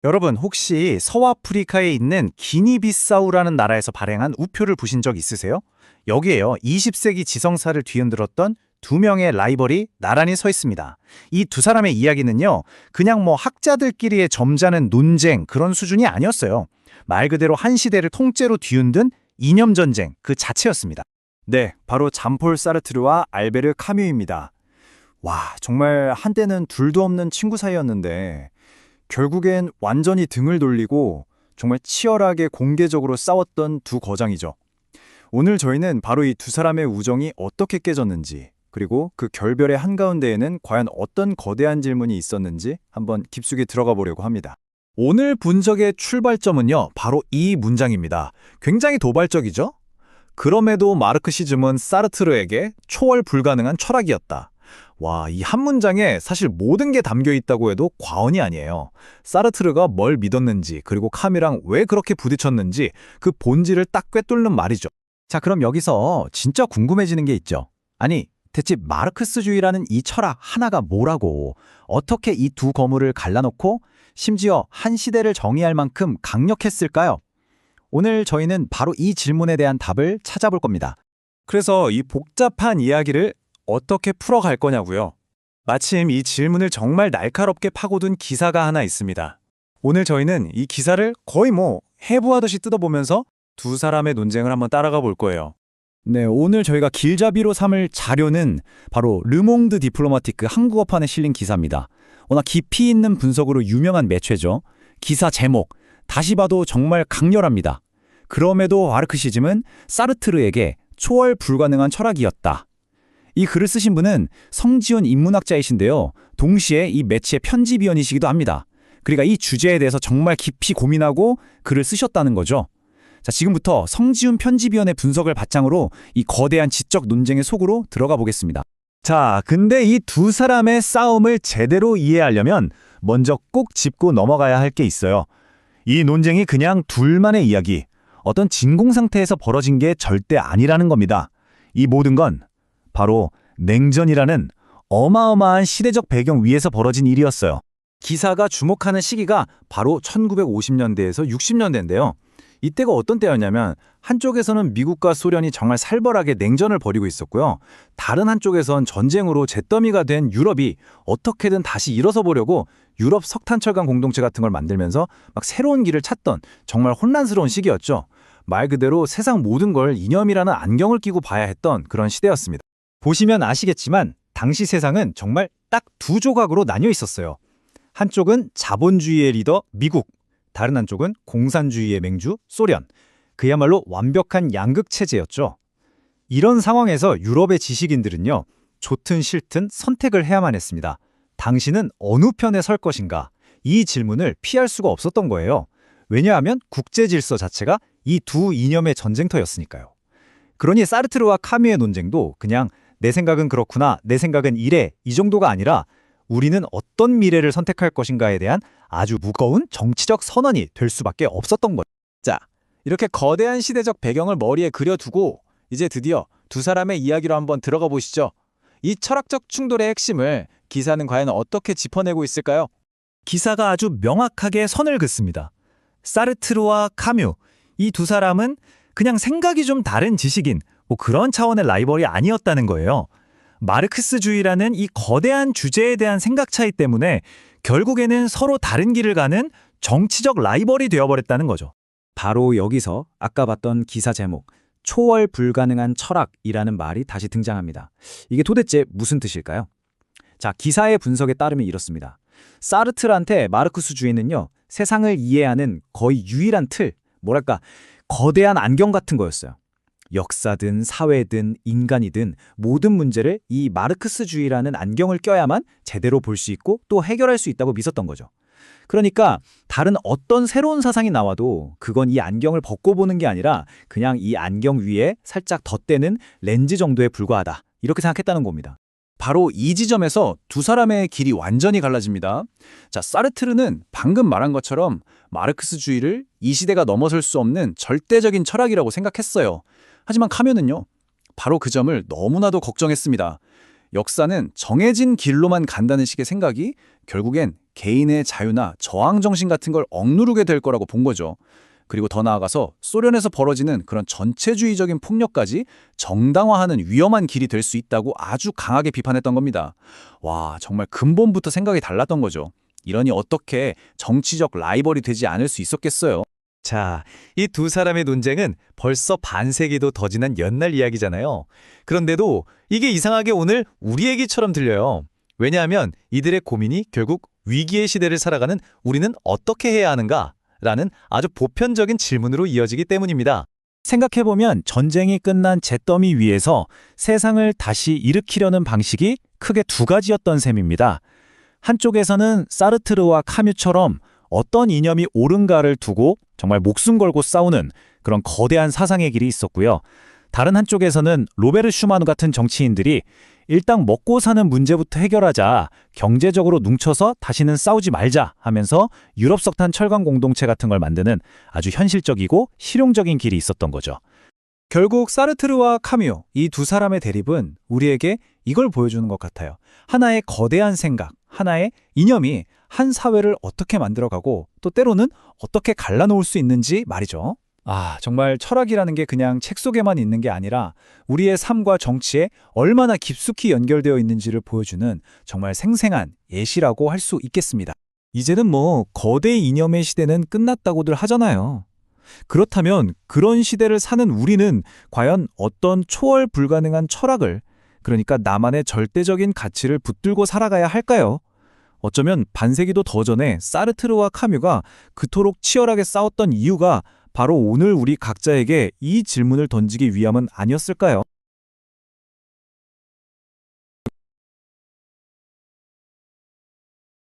여러분, 혹시 서아프리카에 있는 기니비사우라는 나라에서 발행한 우표를 보신 적 있으세요? 여기에요. 20세기 지성사를 뒤흔들었던 두 명의 라이벌이 나란히 서 있습니다. 이 두 사람의 이야기는요, 그냥 학자들끼리의 점잖은 논쟁 그런 수준이 아니었어요. 말 그대로 한 시대를 통째로 뒤흔든 이념 전쟁 그 자체였습니다. 네, 바로 잠폴 사르트르와 알베르 카뮈입니다. 와, 정말 한때는 둘도 없는 친구 사이였는데 결국엔 완전히 등을 돌리고 정말 치열하게 공개적으로 싸웠던 두 거장이죠. 오늘 저희는 바로 이 두 사람의 우정이 어떻게 깨졌는지, 그리고 그 결별의 한가운데에는 과연 어떤 거대한 질문이 있었는지 한번 깊숙이 들어가 보려고 합니다. 오늘 분석의 출발점은요, 바로 이 문장입니다. 굉장히 도발적이죠? 그럼에도 마르크시즘은 사르트르에게 초월 불가능한 철학이었다. 와, 이 한 문장에 사실 모든 게 담겨 있다고 해도 과언이 아니에요. 사르트르가 뭘 믿었는지, 그리고 카미랑 왜 그렇게 부딪혔는지 그 본질을 딱 꿰뚫는 말이죠. 자, 그럼 여기서 진짜 궁금해지는 게 있죠. 아니, 대체 마르크스주의라는 이 철학 하나가 뭐라고, 어떻게 이 두 거물을 갈라놓고 심지어 한 시대를 정의할 만큼 강력했을까요? 오늘 저희는 바로 이 질문에 대한 답을 찾아볼 겁니다. 그래서 이 복잡한 이야기를 어떻게 풀어갈 거냐고요. 마침 이 질문을 정말 날카롭게 파고든 기사가 하나 있습니다. 오늘 저희는 이 기사를 거의 해부하듯이 뜯어보면서 두 사람의 논쟁을 한번 따라가 볼 거예요. 네, 오늘 저희가 길잡이로 삼을 자료는 바로 르몽드 디플로마티크 한국어판에 실린 기사입니다. 워낙 깊이 있는 분석으로 유명한 매체죠. 기사 제목, 다시 봐도 정말 강렬합니다. 그럼에도 마르크시즘은 사르트르에게 초월 불가능한 철학이었다. 이 글을 쓰신 분은 성지훈 인문학자이신데요. 동시에 이 매체의 편집위원이시기도 합니다. 그러니까 이 주제에 대해서 정말 깊이 고민하고 글을 쓰셨다는 거죠. 자, 지금부터 성지훈 편집위원의 분석을 바탕으로 이 거대한 지적 논쟁의 속으로 들어가 보겠습니다. 자, 근데 이 두 사람의 싸움을 제대로 이해하려면 먼저 꼭 짚고 넘어가야 할 게 있어요. 이 논쟁이 그냥 둘만의 이야기, 어떤 진공 상태에서 벌어진 게 절대 아니라는 겁니다. 이 모든 건 바로 냉전이라는 어마어마한 시대적 배경 위에서 벌어진 일이었어요. 기사가 주목하는 시기가 바로 1950년대에서 60년대인데요. 이때가 어떤 때였냐면 한쪽에서는 미국과 소련이 정말 살벌하게 냉전을 벌이고 있었고요. 다른 한쪽에선 전쟁으로 잿더미가 된 유럽이 어떻게든 다시 일어서 보려고 유럽 석탄철강 공동체 같은 걸 만들면서 막 새로운 길을 찾던 정말 혼란스러운 시기였죠. 말 그대로 세상 모든 걸 이념이라는 안경을 끼고 봐야 했던 그런 시대였습니다. 보시면 아시겠지만 당시 세상은 정말 딱 두 조각으로 나뉘어 있었어요. 한쪽은 자본주의의 리더 미국, 다른 한쪽은 공산주의의 맹주 소련. 그야말로 완벽한 양극 체제였죠. 이런 상황에서 유럽의 지식인들은요, 좋든 싫든 선택을 해야만 했습니다. 당신은 어느 편에 설 것인가? 이 질문을 피할 수가 없었던 거예요. 왜냐하면 국제 질서 자체가 이 두 이념의 전쟁터였으니까요. 그러니 사르트르와 카뮈의 논쟁도 그냥 내 생각은 그렇구나, 내 생각은 이래, 이 정도가 아니라 우리는 어떤 미래를 선택할 것인가에 대한 아주 무거운 정치적 선언이 될 수밖에 없었던 거죠. 자, 이렇게 거대한 시대적 배경을 머리에 그려두고 이제 드디어 두 사람의 이야기로 한번 들어가 보시죠. 이 철학적 충돌의 핵심을 기사는 과연 어떻게 짚어내고 있을까요? 기사가 아주 명확하게 선을 긋습니다. 사르트르와 카뮈, 이 두 사람은 그냥 생각이 좀 다른 지식인, 그런 차원의 라이벌이 아니었다는 거예요. 마르크스주의라는 이 거대한 주제에 대한 생각 차이 때문에 결국에는 서로 다른 길을 가는 정치적 라이벌이 되어버렸다는 거죠. 바로 여기서 아까 봤던 기사 제목, 초월 불가능한 철학이라는 말이 다시 등장합니다. 이게 도대체 무슨 뜻일까요? 자, 기사의 분석에 따르면 이렇습니다. 사르트르한테 마르크스주의는요, 세상을 이해하는 거의 유일한 틀, 거대한 안경 같은 거였어요. 역사든 사회든 인간이든 모든 문제를 이 마르크스주의라는 안경을 껴야만 제대로 볼 수 있고 또 해결할 수 있다고 믿었던 거죠. 그러니까 다른 어떤 새로운 사상이 나와도 그건 이 안경을 벗고 보는 게 아니라 그냥 이 안경 위에 살짝 덧대는 렌즈 정도에 불과하다. 이렇게 생각했다는 겁니다. 바로 이 지점에서 두 사람의 길이 완전히 갈라집니다. 자, 사르트르는 방금 말한 것처럼 마르크스주의를 이 시대가 넘어설 수 없는 절대적인 철학이라고 생각했어요. 하지만 카뮈는요, 바로 그 점을 너무나도 걱정했습니다. 역사는 정해진 길로만 간다는 식의 생각이 결국엔 개인의 자유나 저항 정신 같은 걸 억누르게 될 거라고 본 거죠. 그리고 더 나아가서 소련에서 벌어지는 그런 전체주의적인 폭력까지 정당화하는 위험한 길이 될 수 있다고 아주 강하게 비판했던 겁니다. 와, 정말 근본부터 생각이 달랐던 거죠. 이러니 어떻게 정치적 라이벌이 되지 않을 수 있었겠어요. 자, 이 두 사람의 논쟁은 벌써 반세기도 더 지난 옛날 이야기잖아요. 그런데도 이게 이상하게 오늘 우리 얘기처럼 들려요. 왜냐하면 이들의 고민이 결국 위기의 시대를 살아가는 우리는 어떻게 해야 하는가? 라는 아주 보편적인 질문으로 이어지기 때문입니다. 생각해보면 전쟁이 끝난 잿더미 위에서 세상을 다시 일으키려는 방식이 크게 두 가지였던 셈입니다. 한쪽에서는 사르트르와 카뮤처럼 어떤 이념이 옳은가를 두고 정말 목숨 걸고 싸우는 그런 거대한 사상의 길이 있었고요. 다른 한쪽에서는 로베르 슈마누 같은 정치인들이 일단 먹고 사는 문제부터 해결하자, 경제적으로 뭉쳐서 다시는 싸우지 말자 하면서 유럽 석탄 철강 공동체 같은 걸 만드는 아주 현실적이고 실용적인 길이 있었던 거죠. 결국 사르트르와 카뮤, 이 두 사람의 대립은 우리에게 이걸 보여주는 것 같아요. 하나의 거대한 생각, 하나의 이념이 한 사회를 어떻게 만들어가고 또 때로는 어떻게 갈라놓을 수 있는지 말이죠. 정말 철학이라는 게 그냥 책 속에만 있는 게 아니라 우리의 삶과 정치에 얼마나 깊숙이 연결되어 있는지를 보여주는 정말 생생한 예시라고 할 수 있겠습니다. 이제는 거대 이념의 시대는 끝났다고들 하잖아요. 그렇다면 그런 시대를 사는 우리는 과연 어떤 초월 불가능한 철학을, 그러니까 나만의 절대적인 가치를 붙들고 살아가야 할까요? 어쩌면 반세기도 더 전에 사르트르와 카뮤가 그토록 치열하게 싸웠던 이유가 바로 오늘 우리 각자에게 이 질문을 던지기 위함은 아니었을까요?